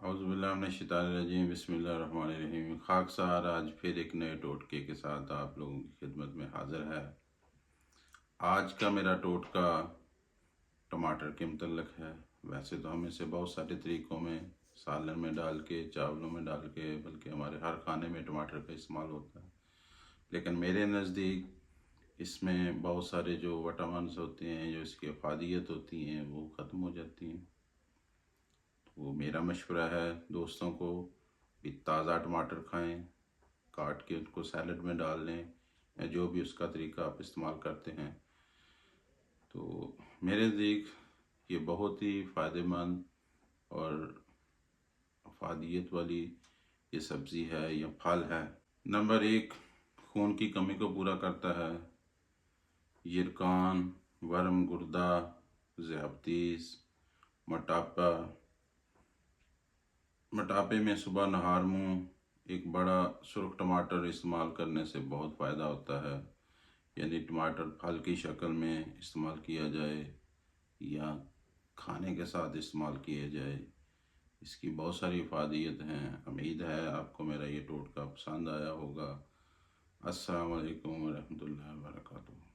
اعوذ باللہ من الشیطان الرجیم، بسم اللہ الرحمن الرحیم۔ خاکسار آج پھر ایک نئے ٹوٹکے کے ساتھ آپ لوگوں کی خدمت میں حاضر ہے۔ آج کا میرا ٹوٹکا ٹماٹر کے متعلق ہے۔ ویسے تو ہم اسے بہت سارے طریقوں میں سالن میں ڈال کے، چاولوں میں ڈال کے، بلکہ ہمارے ہر کھانے میں ٹماٹر کا استعمال ہوتا ہے، لیکن میرے نزدیک اس میں بہت سارے جو وٹامنز ہوتے ہیں، جو اس کی افادیت ہوتی ہیں، وہ ختم ہو جاتی ہیں۔ وہ میرا مشورہ ہے دوستوں کو کہ تازہ ٹماٹر کھائیں، کاٹ کے ان کو سیلڈ میں ڈال لیں، یا جو بھی اس کا طریقہ آپ استعمال کرتے ہیں۔ تو میرے نزدیک یہ بہت ہی فائدہ مند اور افادیت والی یہ سبزی ہے یا پھل ہے۔ نمبر 1، خون کی کمی کو پورا کرتا ہے۔ یرقان، ورم گردہ، ذیابطیس، موٹاپے میں صبح نہار منہ ایک بڑا سرخ ٹماٹر استعمال کرنے سے بہت فائدہ ہوتا ہے۔ یعنی ٹماٹر پھل کی شکل میں استعمال کیا جائے یا کھانے کے ساتھ استعمال کیا جائے، اس کی بہت ساری افادیت ہیں۔ امید ہے آپ کو میرا یہ ٹوٹکا پسند آیا ہوگا۔ السلام علیکم ورحمۃ اللہ وبرکاتہ۔